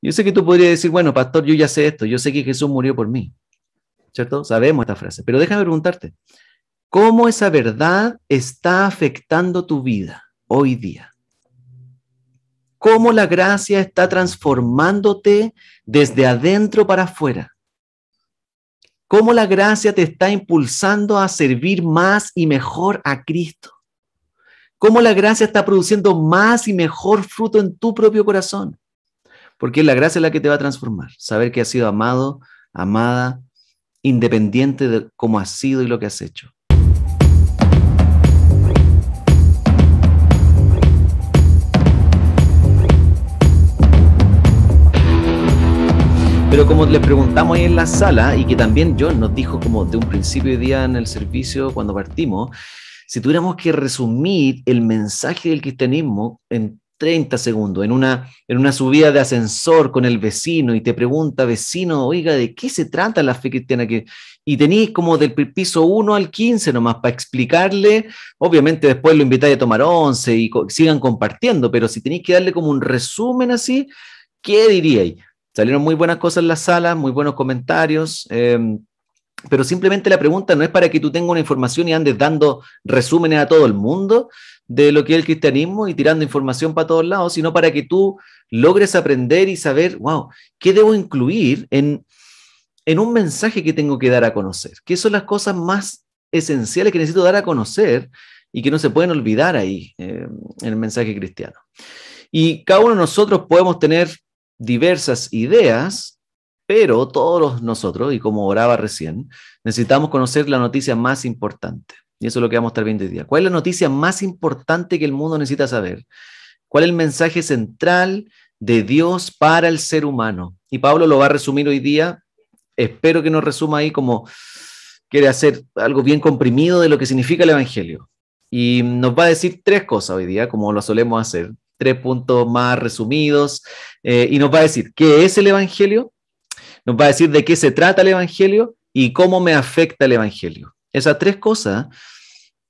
Yo sé que tú podrías decir, bueno, pastor, yo ya sé esto, yo sé que Jesús murió por mí, ¿cierto? Sabemos esta frase, pero déjame preguntarte, ¿cómo esa verdad está afectando tu vida hoy día? ¿Cómo la gracia está transformándote desde adentro para afuera? ¿Cómo la gracia te está impulsando a servir más y mejor a Cristo? ¿Cómo la gracia está produciendo más y mejor fruto en tu propio corazón? Porque la gracia es la que te va a transformar. Saber que has sido amado, amada, independiente de cómo has sido y lo que has hecho. Pero como les preguntamos ahí en la sala, y que también John nos dijo como de un principio de día en el servicio cuando partimos, si tuviéramos que resumir el mensaje del cristianismo en 30 segundos, en una subida de ascensor con el vecino, y te pregunta, vecino, oiga, ¿de qué se trata la fe cristiana? Y tenéis como del piso 1 al 15 nomás para explicarle, obviamente después lo invitáis a tomar 11 y sigan compartiendo, pero si tenéis que darle como un resumen así, ¿qué diríais? Salieron muy buenas cosas en la sala, muy buenos comentarios, pero simplemente la pregunta no es para que tú tengas una información y andes dando resúmenes a todo el mundo de lo que es el cristianismo y tirando información para todos lados, sino para que tú logres aprender y saber, wow, ¿qué debo incluir en un mensaje que tengo que dar a conocer? ¿Qué son las cosas más esenciales que necesito dar a conocer y que no se pueden olvidar ahí en el mensaje cristiano? Y cada uno de nosotros podemos tener diversas ideas, pero todos nosotros, y como oraba recién, necesitamos conocer la noticia más importante. Y eso es lo que vamos a estar viendo hoy día. ¿Cuál es la noticia más importante que el mundo necesita saber? ¿Cuál es el mensaje central de Dios para el ser humano? Y Pablo lo va a resumir hoy día. Espero que nos resuma ahí como quiere hacer algo bien comprimido de lo que significa el Evangelio. Y nos va a decir tres cosas hoy día, como lo solemos hacer. 3 puntos más resumidos, y nos va a decir qué es el Evangelio, nos va a decir de qué se trata el Evangelio y cómo me afecta el Evangelio. Esas tres cosas,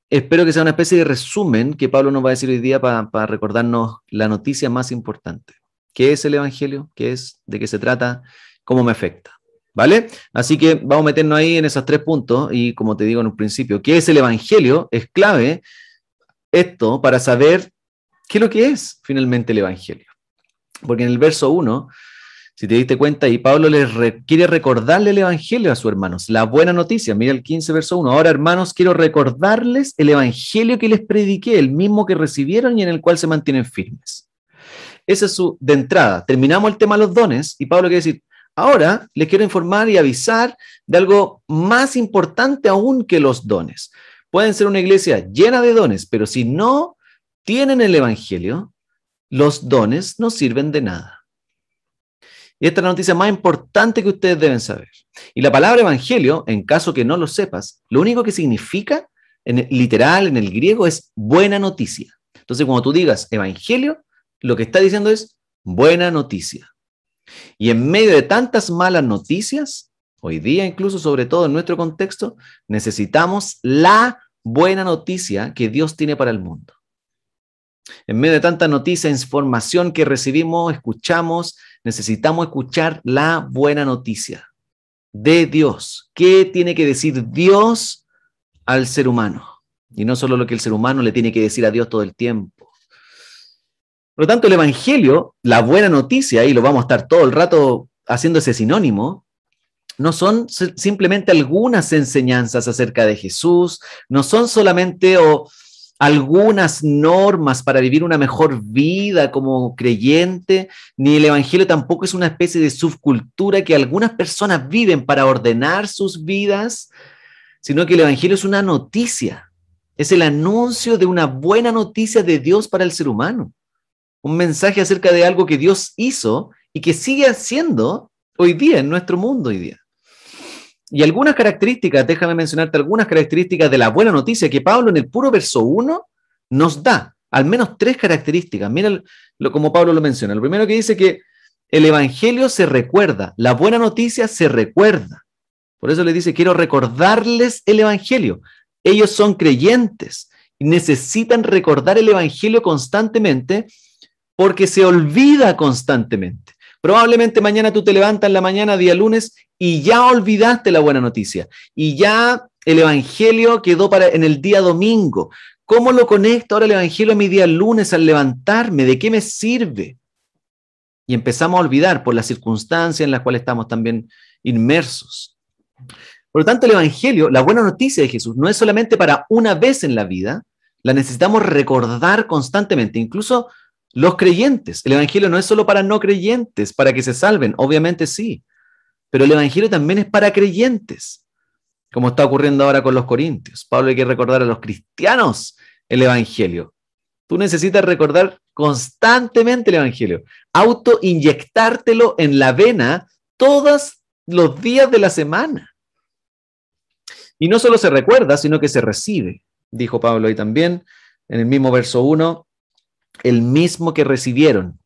espero que sea una especie de resumen que Pablo nos va a decir hoy día para recordarnos la noticia más importante. ¿Qué es el Evangelio? ¿Qué es? ¿De qué se trata? ¿Cómo me afecta? ¿Vale? Así que vamos a meternos ahí en esos 3 puntos y como te digo en un principio, ¿qué es el Evangelio? Es clave esto para saber ¿qué es lo que es finalmente el Evangelio? Porque en el verso 1, si te diste cuenta, y Pablo quiere recordarle el Evangelio a sus hermanos, la buena noticia, mira el 15, verso 1, ahora hermanos, quiero recordarles el Evangelio que les prediqué, el mismo que recibieron y en el cual se mantienen firmes. Esa es de entrada. Terminamos el tema de los dones y Pablo quiere decir, ahora les quiero informar y avisar de algo más importante aún que los dones. Pueden ser una iglesia llena de dones, pero si no tienen el Evangelio, los dones no sirven de nada. Y esta es la noticia más importante que ustedes deben saber. Y la palabra Evangelio, en caso que no lo sepas, lo único que significa, literal, en el griego, es buena noticia. Entonces, cuando tú digas Evangelio, lo que está diciendo es buena noticia. Y en medio de tantas malas noticias, hoy día incluso, sobre todo en nuestro contexto, necesitamos la buena noticia que Dios tiene para el mundo. En medio de tanta noticia, información que recibimos, escuchamos, necesitamos escuchar la buena noticia de Dios. ¿Qué tiene que decir Dios al ser humano? Y no solo lo que el ser humano le tiene que decir a Dios todo el tiempo. Por lo tanto, el Evangelio, la buena noticia, y lo vamos a estar todo el rato haciendo ese sinónimo, no son simplemente algunas enseñanzas acerca de Jesús, no son solamente algunas normas para vivir una mejor vida como creyente, ni el Evangelio tampoco es una especie de subcultura que algunas personas viven para ordenar sus vidas, sino que el Evangelio es una noticia, es el anuncio de una buena noticia de Dios para el ser humano, un mensaje acerca de algo que Dios hizo y que sigue haciendo hoy día en nuestro mundo hoy día. Y algunas características, déjame mencionarte algunas características de la buena noticia que Pablo en el puro verso 1 nos da, al menos 3 características. Mira como Pablo lo menciona. Lo primero que dice que el Evangelio se recuerda, la buena noticia se recuerda. Por eso le dice, quiero recordarles el Evangelio. Ellos son creyentes y necesitan recordar el Evangelio constantemente porque se olvida constantemente. Probablemente mañana tú te levantas en la mañana, día lunes, y ya olvidaste la buena noticia. Y ya el evangelio quedó en el día domingo. ¿Cómo lo conecto ahora el evangelio a mi día lunes al levantarme? ¿De qué me sirve? Y empezamos a olvidar por las circunstancias en las cuales estamos también inmersos. Por lo tanto, el evangelio, la buena noticia de Jesús, no es solamente para una vez en la vida, la necesitamos recordar constantemente, incluso los creyentes. El evangelio no es solo para no creyentes, para que se salven, obviamente sí, pero el evangelio también es para creyentes, como está ocurriendo ahora con los corintios. Pablo hay que recordar a los cristianos el evangelio. Tú necesitas recordar constantemente el evangelio, autoinyectártelo en la vena todos los días de la semana. Y no solo se recuerda, sino que se recibe, dijo Pablo ahí también, en el mismo verso 1, el mismo que recibieron.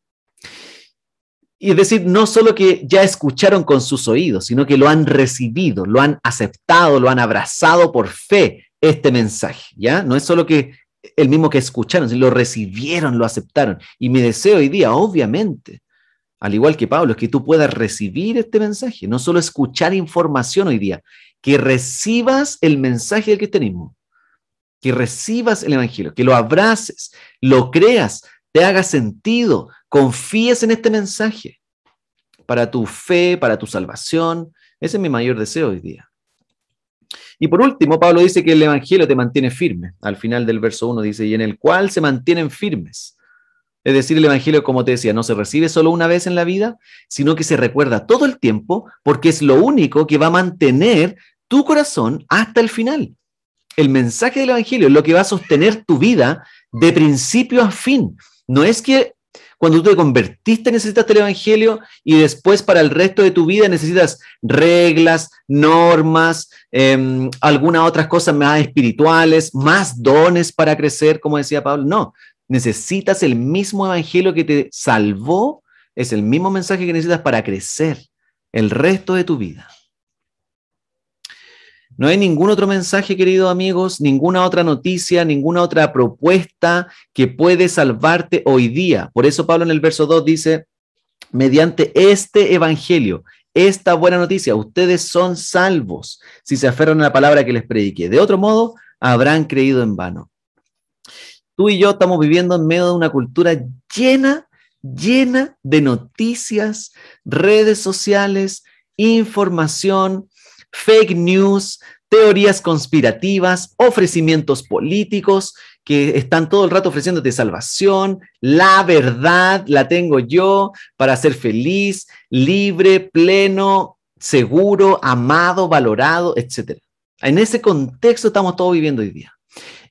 Y es decir, no solo que ya escucharon con sus oídos, sino que lo han recibido, lo han aceptado, lo han abrazado por fe, este mensaje, ¿ya? No es solo que el mismo que escucharon, sino lo recibieron, lo aceptaron. Y mi deseo hoy día, obviamente, al igual que Pablo, es que tú puedas recibir este mensaje, no solo escuchar información hoy día, que recibas el mensaje del cristianismo, que recibas el evangelio, que lo abraces, lo creas, te haga sentido, confíes en este mensaje para tu fe, para tu salvación. Ese es mi mayor deseo hoy día. Y por último, Pablo dice que el evangelio te mantiene firme. Al final del verso 1 dice, y en el cual se mantienen firmes. Es decir, el evangelio, como te decía, no se recibe solo una vez en la vida, sino que se recuerda todo el tiempo, porque es lo único que va a mantener tu corazón hasta el final. El mensaje del evangelio es lo que va a sostener tu vida de principio a fin. No es que cuando tú te convertiste necesitaste el evangelio y después para el resto de tu vida necesitas reglas, normas, algunas otras cosas más espirituales, más dones para crecer, como decía Pablo. No, necesitas el mismo evangelio que te salvó, es el mismo mensaje que necesitas para crecer el resto de tu vida. No hay ningún otro mensaje, queridos amigos, ninguna otra noticia, ninguna otra propuesta que puede salvarte hoy día. Por eso Pablo en el verso 2 dice, mediante este evangelio, esta buena noticia, ustedes son salvos si se aferran a la palabra que les prediqué. De otro modo, habrán creído en vano. Tú y yo estamos viviendo en medio de una cultura llena de noticias, redes sociales, información, fake news, teorías conspirativas, ofrecimientos políticos que están todo el rato ofreciéndote salvación, la verdad la tengo yo para ser feliz, libre, pleno, seguro, amado, valorado, etc. En ese contexto estamos todos viviendo hoy día.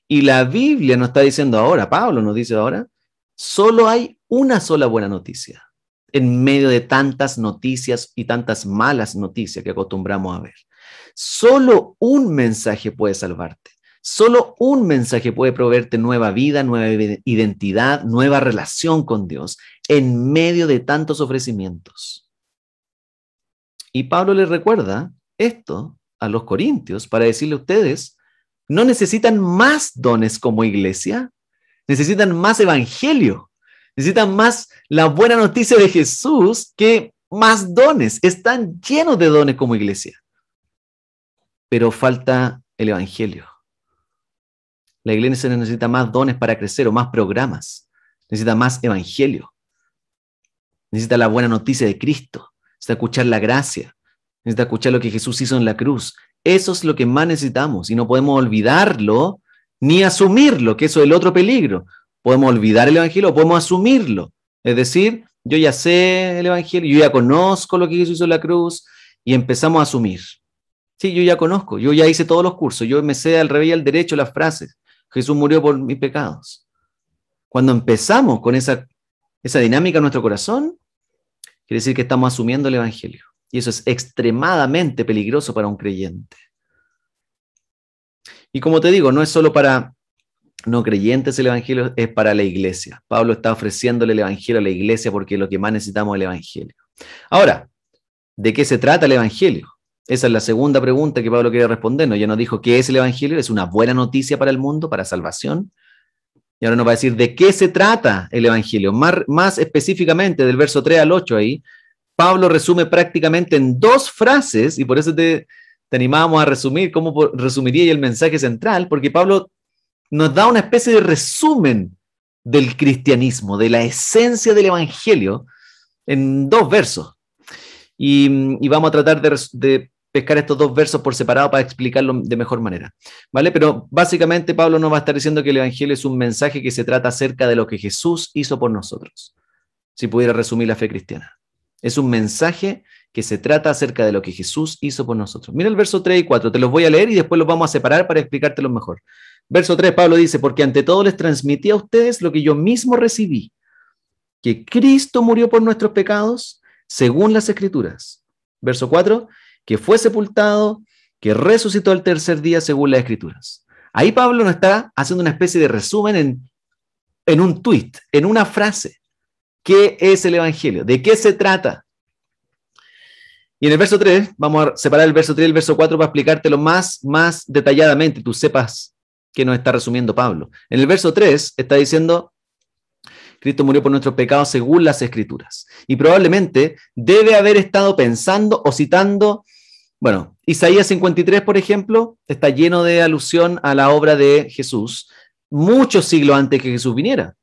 Y la Biblia nos está diciendo ahora, Pablo nos dice ahora, solo hay una sola buena noticia en medio de tantas noticias y tantas malas noticias que acostumbramos a ver. Solo un mensaje puede salvarte. Solo un mensaje puede proveerte nueva vida, nueva identidad, nueva relación con Dios en medio de tantos ofrecimientos. Y Pablo les recuerda esto a los corintios para decirle a ustedes, no necesitan más dones como iglesia, necesitan más evangelio, necesitan más la buena noticia de Jesús que más dones. Están llenos de dones como iglesia. Pero falta el evangelio. La iglesia necesita más dones para crecer o más programas. Necesita más evangelio. Necesita la buena noticia de Cristo. Necesita escuchar la gracia. Necesita escuchar lo que Jesús hizo en la cruz. Eso es lo que más necesitamos y no podemos olvidarlo ni asumirlo, que eso es el otro peligro. Podemos olvidar el evangelio o podemos asumirlo. Es decir, yo ya sé el evangelio, yo ya conozco lo que Jesús hizo en la cruz y empezamos a asumir. Sí, yo ya conozco, yo ya hice todos los cursos, yo me sé al revés y al derecho las frases. Jesús murió por mis pecados. Cuando empezamos con esa dinámica en nuestro corazón, quiere decir que estamos asumiendo el evangelio. Y eso es extremadamente peligroso para un creyente. Y como te digo, no es solo para no creyentes el evangelio, es para la iglesia. Pablo está ofreciéndole el evangelio a la iglesia porque lo que más necesitamos es el evangelio. Ahora, ¿de qué se trata el evangelio? Esa es la segunda pregunta que Pablo quiere respondernos. Ya nos dijo qué es el evangelio, es una buena noticia para el mundo, para salvación. Y ahora nos va a decir de qué se trata el evangelio. Más específicamente, del verso 3 al 8 ahí, Pablo resume prácticamente en 2 frases, y por eso te animábamos a resumir cómo resumiría el mensaje central, porque Pablo nos da una especie de resumen del cristianismo, de la esencia del evangelio, en 2 versos. Y vamos a tratar de pescar estos 2 versos por separado para explicarlo de mejor manera, ¿vale? Pero básicamente Pablo nos va a estar diciendo que el evangelio es un mensaje que se trata acerca de lo que Jesús hizo por nosotros, si pudiera resumir la fe cristiana. Es un mensaje que se trata acerca de lo que Jesús hizo por nosotros. Mira el verso 3 y 4, te los voy a leer y después los vamos a separar para explicártelos mejor. Verso 3, Pablo dice, porque ante todo les transmití a ustedes lo que yo mismo recibí, que Cristo murió por nuestros pecados, según las Escrituras. Verso 4, que fue sepultado, que resucitó al tercer día, según las Escrituras. Ahí Pablo nos está haciendo una especie de resumen en un tuit, en una frase. ¿Qué es el Evangelio? ¿De qué se trata? Y en el verso 3, vamos a separar el verso 3 y el verso 4 para explicártelo más detalladamente, tú sepas qué nos está resumiendo Pablo. En el verso 3 está diciendo, Cristo murió por nuestros pecados según las Escrituras. Y probablemente debe haber estado pensando o citando, bueno, Isaías 53, por ejemplo, está lleno de alusión a la obra de Jesús, muchos siglos antes que Jesús viniera.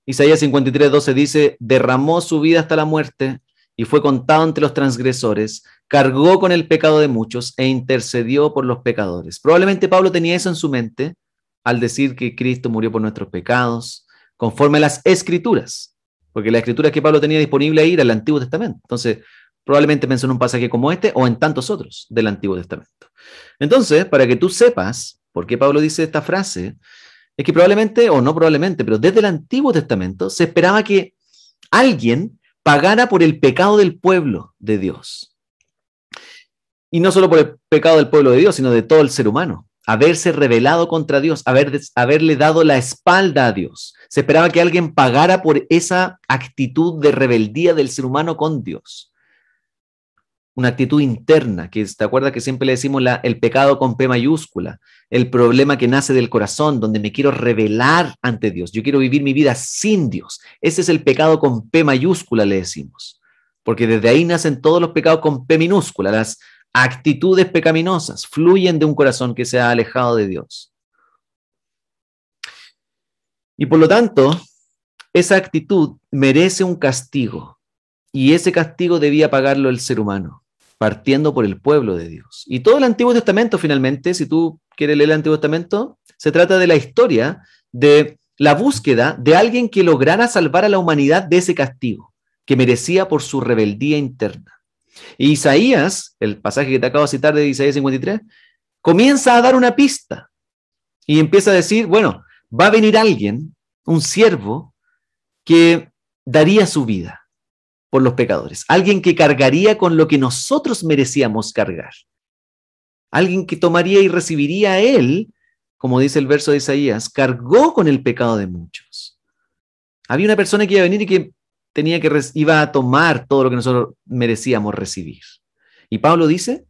Isaías 53, 12 dice, derramó su vida hasta la muerte y fue contado entre los transgresores, cargó con el pecado de muchos e intercedió por los pecadores. Probablemente Pablo tenía eso en su mente al decir que Cristo murió por nuestros pecados, conforme a las Escrituras, porque las Escrituras que Pablo tenía disponible ahí era el Antiguo Testamento. Entonces, probablemente pensó en un pasaje como este o en tantos otros del Antiguo Testamento. Entonces, para que tú sepas por qué Pablo dice esta frase, es que probablemente, o no probablemente, pero desde el Antiguo Testamento se esperaba que alguien pagara por el pecado del pueblo de Dios. Y no solo por el pecado del pueblo de Dios, sino de todo el ser humano. Haberse rebelado contra Dios, haberle dado la espalda a Dios. Se esperaba que alguien pagara por esa actitud de rebeldía del ser humano con Dios. Una actitud interna, que te acuerdas que siempre le decimos el pecado con P mayúscula, el problema que nace del corazón, donde me quiero rebelar ante Dios, yo quiero vivir mi vida sin Dios. Ese es el pecado con P mayúscula, le decimos, porque desde ahí nacen todos los pecados con P minúscula, las actitudes pecaminosas fluyen de un corazón que se ha alejado de Dios. Y por lo tanto, esa actitud merece un castigo, y ese castigo debía pagarlo el ser humano, partiendo por el pueblo de Dios. Y todo el Antiguo Testamento, finalmente, si tú quieres leer el Antiguo Testamento, se trata de la historia de la búsqueda de alguien que lograra salvar a la humanidad de ese castigo que merecía por su rebeldía interna. Y Isaías, el pasaje que te acabo de citar de Isaías 53, comienza a dar una pista y empieza a decir, bueno, va a venir alguien, un siervo, que daría su vida por los pecadores, alguien que cargaría con lo que nosotros merecíamos cargar, alguien que tomaría y recibiría a él, como dice el verso de Isaías, cargó con el pecado de muchos. Había una persona que iba a venir y que iba a tomar todo lo que nosotros merecíamos recibir. Y Pablo dice,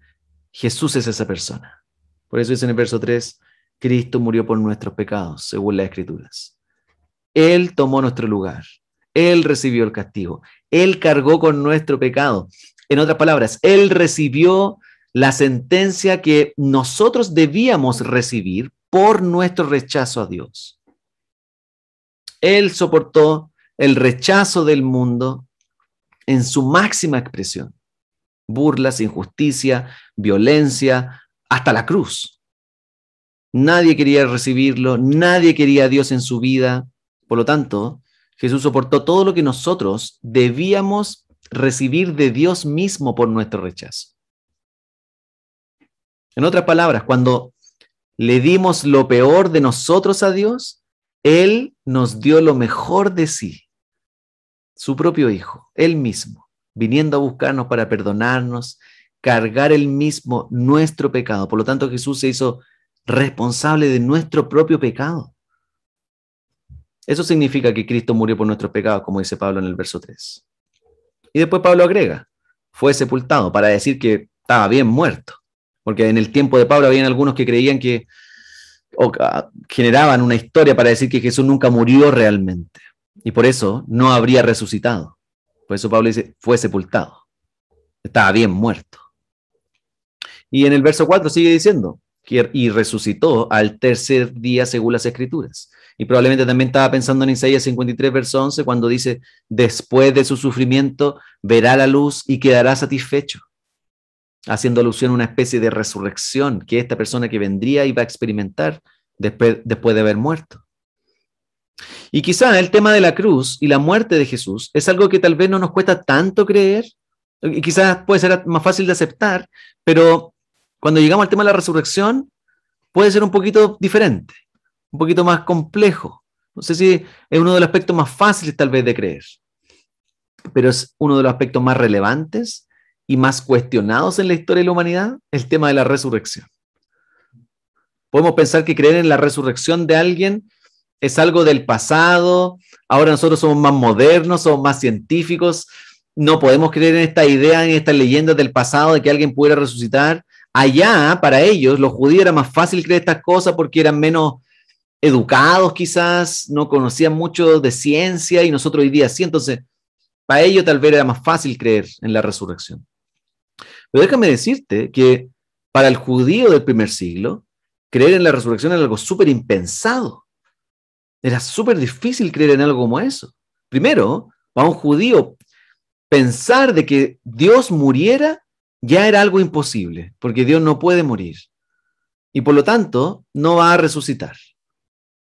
Jesús es esa persona. Por eso dice en el verso 3, Cristo murió por nuestros pecados, según las Escrituras. Él tomó nuestro lugar. Él recibió el castigo. Él cargó con nuestro pecado. En otras palabras, Él recibió la sentencia que nosotros debíamos recibir por nuestro rechazo a Dios. Él soportó el rechazo del mundo en su máxima expresión. Burlas, injusticia, violencia, hasta la cruz. Nadie quería recibirlo, nadie quería a Dios en su vida. Por lo tanto, Jesús soportó todo lo que nosotros debíamos recibir de Dios mismo por nuestro rechazo. En otras palabras, cuando le dimos lo peor de nosotros a Dios, Él nos dio lo mejor de sí, su propio Hijo, Él mismo, viniendo a buscarnos para perdonarnos, cargar Él mismo nuestro pecado. Por lo tanto, Jesús se hizo responsable de nuestro propio pecado. Eso significa que Cristo murió por nuestros pecados, como dice Pablo en el verso 3. Y después Pablo agrega, fue sepultado, para decir que estaba bien muerto. Porque en el tiempo de Pablo habían algunos que creían que, o generaban una historia para decir que Jesús nunca murió realmente. Y por eso no habría resucitado. Por eso Pablo dice, fue sepultado. estaba bien muerto. Y en el verso 4 sigue diciendo, y resucitó al tercer día según las Escrituras. Y probablemente también estaba pensando en Isaías 53, verso 11, cuando dice, después de su sufrimiento verá la luz y quedará satisfecho, haciendo alusión a una especie de resurrección que esta persona que vendría iba a experimentar después de haber muerto. Y quizá el tema de la cruz y la muerte de Jesús es algo que tal vez no nos cuesta tanto creer, y quizás puede ser más fácil de aceptar, pero cuando llegamos al tema de la resurrección puede ser un poquito diferente, un poquito más complejo. No sé si es uno de los aspectos más fáciles tal vez de creer, pero es uno de los aspectos más relevantes y más cuestionados en la historia de la humanidad, el tema de la resurrección. Podemos pensar que creer en la resurrección de alguien es algo del pasado, ahora nosotros somos más modernos, somos más científicos, no podemos creer en esta idea, en estas leyendas del pasado de que alguien pudiera resucitar. Allá, para ellos, los judíos era más fácil creer estas cosas porque eran menos educados quizás, no conocían mucho de ciencia y nosotros hoy día sí, entonces para ellos tal vez era más fácil creer en la resurrección. Pero déjame decirte que para el judío del primer siglo, creer en la resurrección era algo súper impensado. Era súper difícil creer en algo como eso. Primero, para un judío, pensar de que Dios muriera ya era algo imposible, porque Dios no puede morir. Y por lo tanto, no va a resucitar.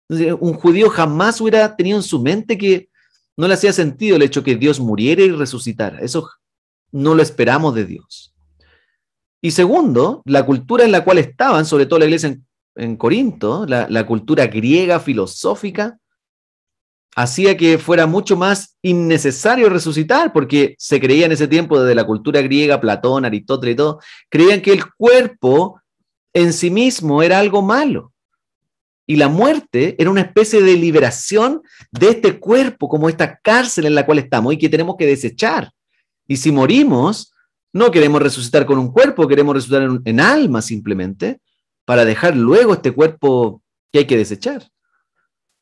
Entonces, un judío jamás hubiera tenido en su mente que no le hacía sentido el hecho que Dios muriera y resucitara. Eso no lo esperamos de Dios. Y segundo, la cultura en la cual estaban, sobre todo la iglesia en Corinto, la cultura griega filosófica, hacía que fuera mucho más innecesario resucitar, porque se creía en ese tiempo, desde la cultura griega, Platón, Aristóteles y todo, creían que el cuerpo en sí mismo era algo malo. Y la muerte era una especie de liberación de este cuerpo, como esta cárcel en la cual estamos y que tenemos que desechar. Y si morimos, no queremos resucitar con un cuerpo, queremos resucitar en alma simplemente, para dejar luego este cuerpo que hay que desechar.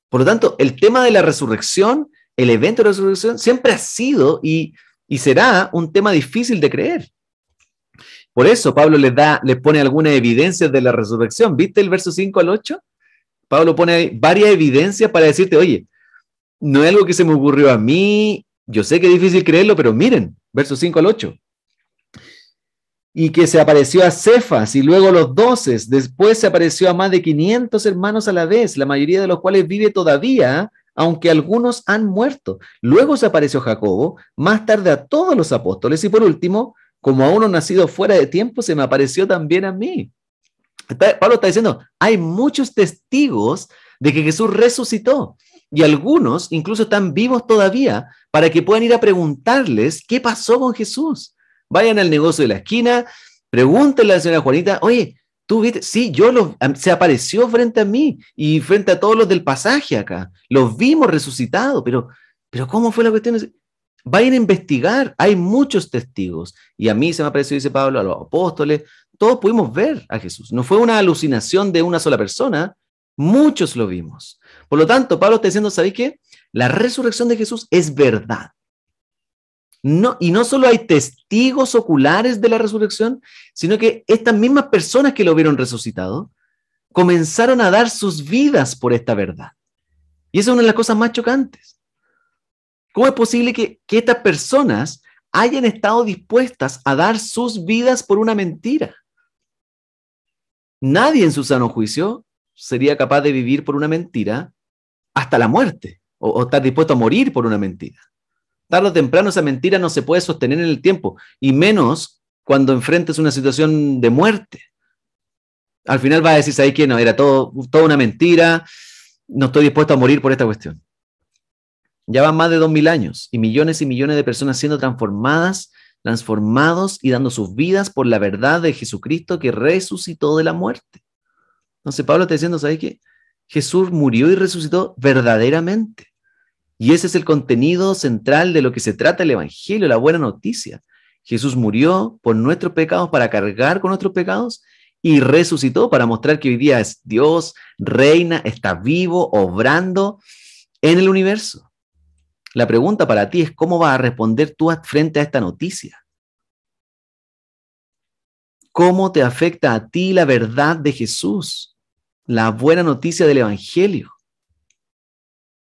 Por lo tanto, el tema de la resurrección, el evento de la resurrección, siempre ha sido y será un tema difícil de creer. Por eso Pablo les pone algunas evidencias de la resurrección. ¿Viste el verso 5 al 8? Pablo pone varias evidencias para decirte, oye, no es algo que se me ocurrió a mí, yo sé que es difícil creerlo, pero miren, verso 5 al 8. Y que se apareció a Cefas y luego a los 12, después se apareció a más de 500 hermanos a la vez, la mayoría de los cuales vive todavía, aunque algunos han muerto. Luego se apareció a Jacobo, más tarde a todos los apóstoles y por último, como a uno nacido fuera de tiempo, se me apareció también a mí. Pablo está diciendo, hay muchos testigos de que Jesús resucitó y algunos incluso están vivos todavía para que puedan ir a preguntarles qué pasó con Jesús. Vayan al negocio de la esquina, pregúntenle a la señora Juanita, oye, ¿tú viste? Sí, se apareció frente a mí y frente a todos los del pasaje acá. Los vimos resucitados, pero ¿cómo fue la cuestión? Vayan a investigar, hay muchos testigos. Y a mí se me apareció, dice Pablo, a los apóstoles, todos pudimos ver a Jesús. No fue una alucinación de una sola persona, muchos lo vimos. Por lo tanto, Pablo está diciendo, ¿sabéis qué? La resurrección de Jesús es verdad. No, y no solo hay testigos oculares de la resurrección, sino que estas mismas personas que lo vieron resucitado comenzaron a dar sus vidas por esta verdad. Y esa es una de las cosas más chocantes. ¿Cómo es posible que estas personas hayan estado dispuestas a dar sus vidas por una mentira? Nadie en su sano juicio sería capaz de vivir por una mentira hasta la muerte, o estar dispuesto a morir por una mentira. Tarde o temprano esa mentira no se puede sostener en el tiempo, y menos cuando enfrentes una situación de muerte. Al final vas a decir, ¿sabes qué? No, era toda una mentira, no estoy dispuesto a morir por esta cuestión. Ya van más de 2000 años y millones de personas siendo transformados y dando sus vidas por la verdad de Jesucristo que resucitó de la muerte. Entonces Pablo está diciendo, ¿sabes qué? Jesús murió y resucitó verdaderamente. Y ese es el contenido central de lo que se trata el Evangelio, la buena noticia. Jesús murió por nuestros pecados para cargar con nuestros pecados y resucitó para mostrar que hoy día es Dios, reina, está vivo, obrando en el universo. La pregunta para ti es, ¿cómo vas a responder tú frente a esta noticia? ¿Cómo te afecta a ti la verdad de Jesús? La buena noticia del Evangelio.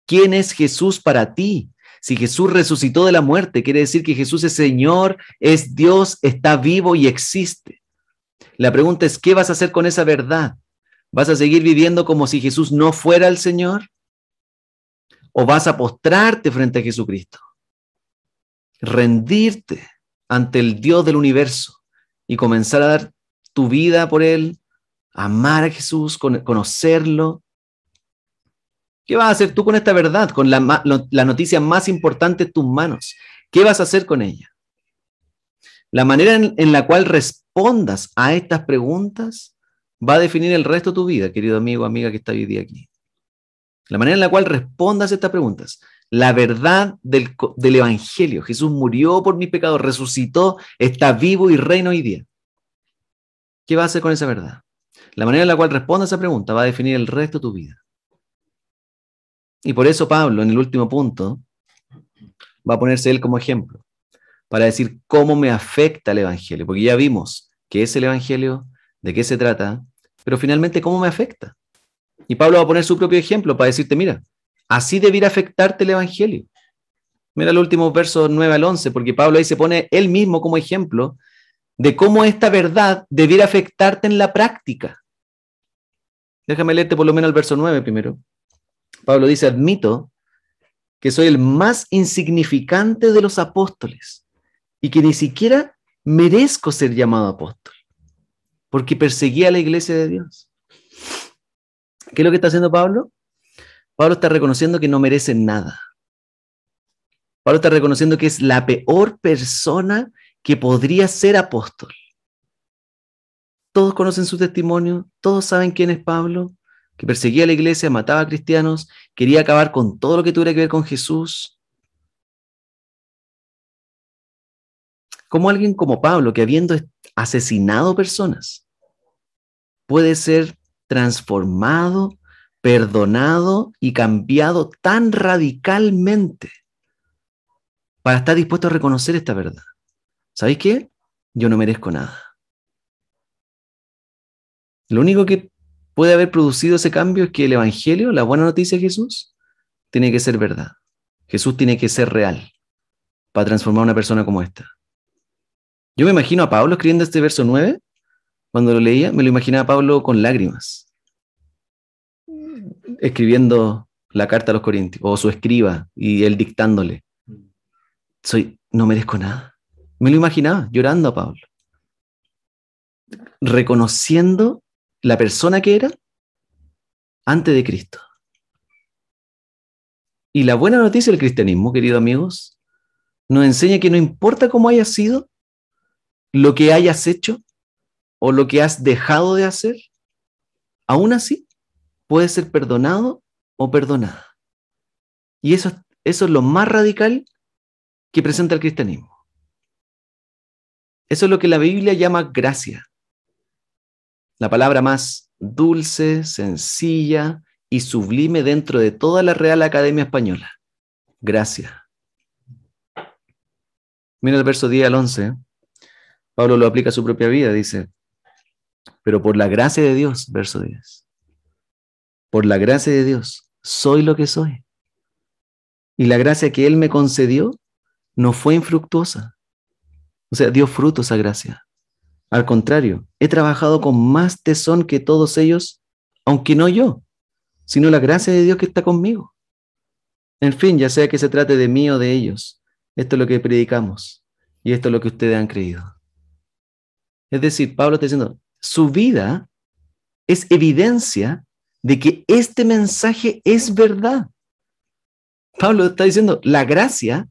¿Quién es Jesús para ti? Si Jesús resucitó de la muerte, quiere decir que Jesús es Señor, es Dios, está vivo y existe. La pregunta es, ¿qué vas a hacer con esa verdad? ¿Vas a seguir viviendo como si Jesús no fuera el Señor? ¿O vas a postrarte frente a Jesucristo? Rendirte ante el Dios del universo y comenzar a dar tu vida por Él, amar a Jesús, conocerlo. ¿Qué vas a hacer tú con esta verdad, con la noticia más importante en tus manos? ¿Qué vas a hacer con ella? La manera en la cual respondas a estas preguntas va a definir el resto de tu vida, querido amigo o amiga que está hoy día aquí. La manera en la cual respondas a estas preguntas. La verdad del Evangelio. Jesús murió por mis pecados, resucitó, está vivo y reina hoy día. ¿Qué vas a hacer con esa verdad? La manera en la cual respondas a esa pregunta va a definir el resto de tu vida. Y por eso Pablo, en el último punto, va a ponerse él como ejemplo, para decir cómo me afecta el Evangelio, porque ya vimos qué es el Evangelio, de qué se trata, pero finalmente cómo me afecta. Y Pablo va a poner su propio ejemplo para decirte, mira, así debiera afectarte el Evangelio. Mira los últimos versos 9 al 11, porque Pablo ahí se pone él mismo como ejemplo de cómo esta verdad debiera afectarte en la práctica. Déjame leerte por lo menos el verso 9 primero. Pablo dice, admito que soy el más insignificante de los apóstoles y que ni siquiera merezco ser llamado apóstol, porque perseguía a la iglesia de Dios. ¿Qué es lo que está haciendo Pablo? Pablo está reconociendo que no merece nada. Pablo está reconociendo que es la peor persona que podría ser apóstol. Todos conocen su testimonio, todos saben quién es Pablo, que perseguía a la iglesia, mataba a cristianos, quería acabar con todo lo que tuviera que ver con Jesús. ¿Cómo alguien como Pablo, que habiendo asesinado personas, puede ser transformado, perdonado y cambiado tan radicalmente para estar dispuesto a reconocer esta verdad? ¿Sabéis qué? Yo no merezco nada. Lo único que puede haber producido ese cambio es que el Evangelio, la buena noticia de Jesús, tiene que ser verdad. Jesús tiene que ser real para transformar a una persona como esta. Yo me imagino a Pablo escribiendo este verso 9, cuando lo leía, me lo imaginaba a Pablo con lágrimas, escribiendo la carta a los Corintios, o su escriba, y él dictándole. No merezco nada. Me lo imaginaba llorando a Pablo, reconociendo la persona que era antes de Cristo. Y la buena noticia del cristianismo, queridos amigos, nos enseña que no importa cómo hayas sido, lo que hayas hecho o lo que has dejado de hacer, aún así puedes ser perdonado o perdonada. Y eso es lo más radical que presenta el cristianismo. Eso es lo que la Biblia llama gracia. La palabra más dulce, sencilla y sublime dentro de toda la Real Academia Española. Gracia. Mira el verso 10 al 11. Pablo lo aplica a su propia vida, dice, pero por la gracia de Dios, verso 10, por la gracia de Dios, soy lo que soy. Y la gracia que Él me concedió no fue infructuosa. O sea, dio fruto esa gracia. Al contrario, he trabajado con más tesón que todos ellos, aunque no yo, sino la gracia de Dios que está conmigo. En fin, ya sea que se trate de mí o de ellos, esto es lo que predicamos y esto es lo que ustedes han creído. Es decir, Pablo está diciendo, su vida es evidencia de que este mensaje es verdad. Pablo está diciendo, la gracia,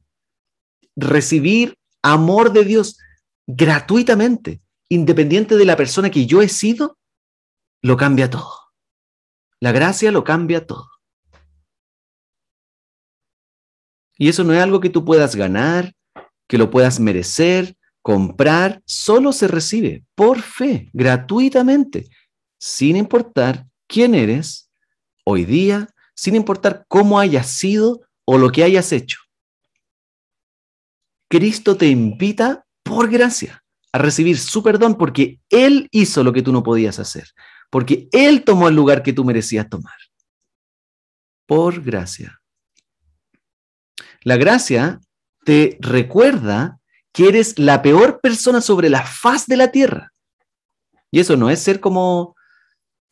recibir amor de Dios gratuitamente, independiente de la persona que yo he sido, lo cambia todo. La gracia lo cambia todo. Y eso no es algo que tú puedas ganar, que lo puedas merecer, comprar, solo se recibe por fe, gratuitamente, sin importar quién eres hoy día, sin importar cómo hayas sido o lo que hayas hecho. Cristo te invita por gracia a recibir su perdón porque Él hizo lo que tú no podías hacer, porque Él tomó el lugar que tú merecías tomar. Por gracia. La gracia te recuerda que eres la peor persona sobre la faz de la tierra. Y eso no es ser como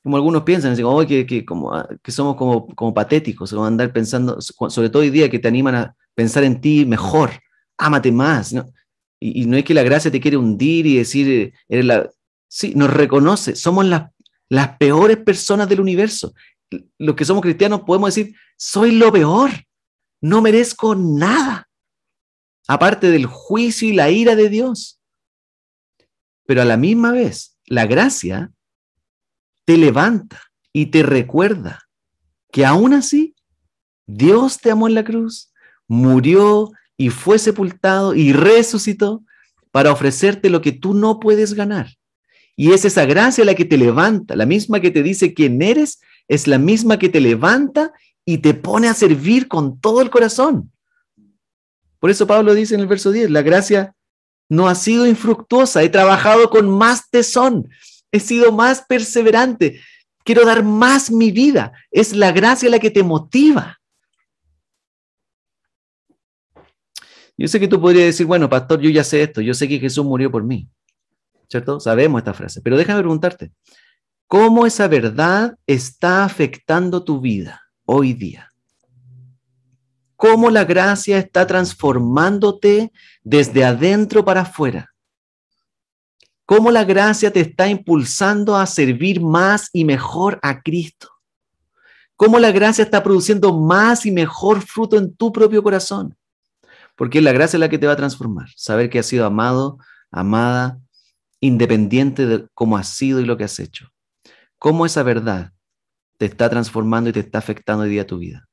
algunos piensan, así, oh, que somos como patéticos, o andar pensando, sobre todo hoy día que te animan a pensar en ti mejor, ámate más, ¿no? Y no es que la gracia te quiere hundir y decir, eres la... Sí, nos reconoce, somos las peores personas del universo. Los que somos cristianos podemos decir, soy lo peor, no merezco nada, aparte del juicio y la ira de Dios. Pero a la misma vez, la gracia te levanta y te recuerda que aún así Dios te amó en la cruz, murió y fue sepultado y resucitó para ofrecerte lo que tú no puedes ganar. Y es esa gracia la que te levanta, la misma que te dice quién eres, es la misma que te levanta y te pone a servir con todo el corazón. Por eso Pablo dice en el verso 10, la gracia no ha sido infructuosa, he trabajado con más tesón, he sido más perseverante, quiero dar más mi vida. Es la gracia la que te motiva. Yo sé que tú podrías decir, bueno, pastor, yo ya sé esto, yo sé que Jesús murió por mí, ¿cierto? Sabemos esta frase, pero déjame preguntarte, ¿cómo esa verdad está afectando tu vida hoy día? ¿Cómo la gracia está transformándote desde adentro para afuera? ¿Cómo la gracia te está impulsando a servir más y mejor a Cristo? ¿Cómo la gracia está produciendo más y mejor fruto en tu propio corazón? Porque la gracia es la que te va a transformar. Saber que has sido amado, amada, independiente de cómo has sido y lo que has hecho. ¿Cómo esa verdad te está transformando y te está afectando hoy día tu vida?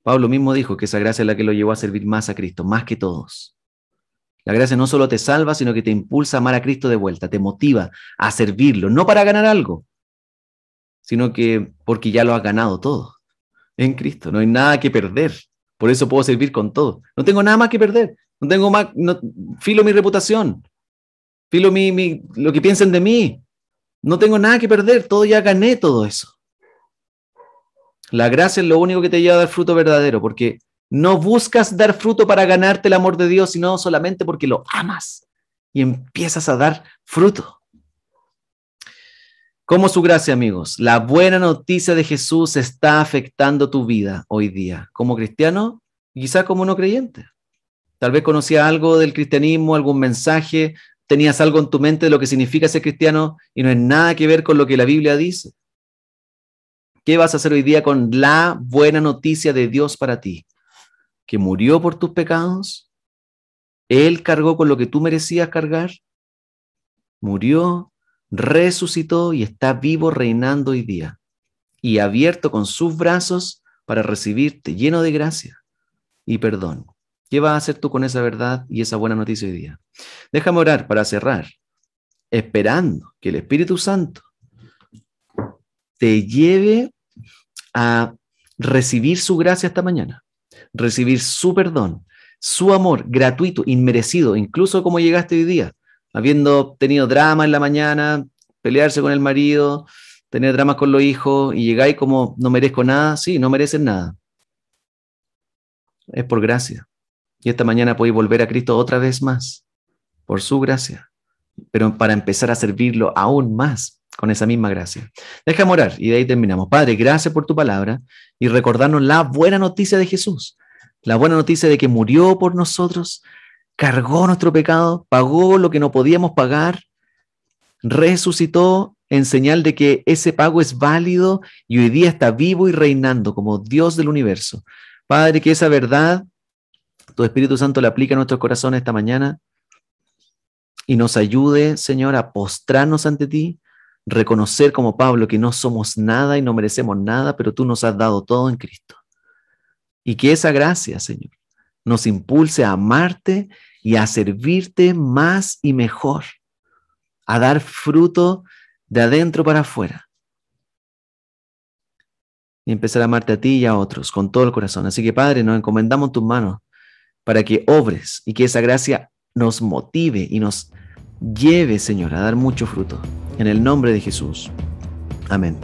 Pablo mismo dijo que esa gracia es la que lo llevó a servir más a Cristo, más que todos. La gracia no solo te salva, sino que te impulsa a amar a Cristo de vuelta, te motiva a servirlo, no para ganar algo, sino que porque ya lo has ganado todo en Cristo. No hay nada que perder. Por eso puedo servir con todo. No tengo nada más que perder. No tengo más, filo mi reputación, filo lo que piensen de mí. No tengo nada que perder. Todo ya gané todo eso. La gracia es lo único que te lleva a dar fruto verdadero, porque no buscas dar fruto para ganarte el amor de Dios, sino solamente porque lo amas y empiezas a dar fruto. ¿Cómo su gracia, amigos? La buena noticia de Jesús está afectando tu vida hoy día, como cristiano y quizá como no creyente. Tal vez conocías algo del cristianismo, algún mensaje, tenías algo en tu mente de lo que significa ser cristiano y no es nada que ver con lo que la Biblia dice. ¿Qué vas a hacer hoy día con la buena noticia de Dios para ti? Que murió por tus pecados, Él cargó con lo que tú merecías cargar, murió, resucitó y está vivo reinando hoy día y abierto con sus brazos para recibirte lleno de gracia y perdón. ¿Qué vas a hacer tú con esa verdad y esa buena noticia hoy día? Déjame orar para cerrar, esperando que el Espíritu Santo te lleve a recibir su gracia esta mañana, recibir su perdón, su amor gratuito, inmerecido, incluso como llegaste hoy día, habiendo tenido drama en la mañana, pelearse con el marido, tener dramas con los hijos y llegáis como no merezco nada. Sí, no mereces nada. Es por gracia. Y esta mañana podéis volver a Cristo otra vez más, por su gracia, pero para empezar a servirlo aún más con esa misma gracia. Déjame orar y de ahí terminamos. Padre, gracias por tu palabra y recordarnos la buena noticia de Jesús, la buena noticia de que murió por nosotros, cargó nuestro pecado, pagó lo que no podíamos pagar, resucitó en señal de que ese pago es válido y hoy día está vivo y reinando como Dios del universo. Padre, que esa verdad, tu Espíritu Santo la aplica a nuestros corazones esta mañana y nos ayude, Señor, a postrarnos ante ti, reconocer como Pablo que no somos nada y no merecemos nada, pero tú nos has dado todo en Cristo. Y que esa gracia, Señor, nos impulse a amarte y a servirte más y mejor, a dar fruto de adentro para afuera. Y empezar a amarte a ti y a otros con todo el corazón. Así que, Padre, nos encomendamos en tus manos para que obres y que esa gracia nos motive y nos lleve, Señor, a dar mucho fruto. En el nombre de Jesús. Amén.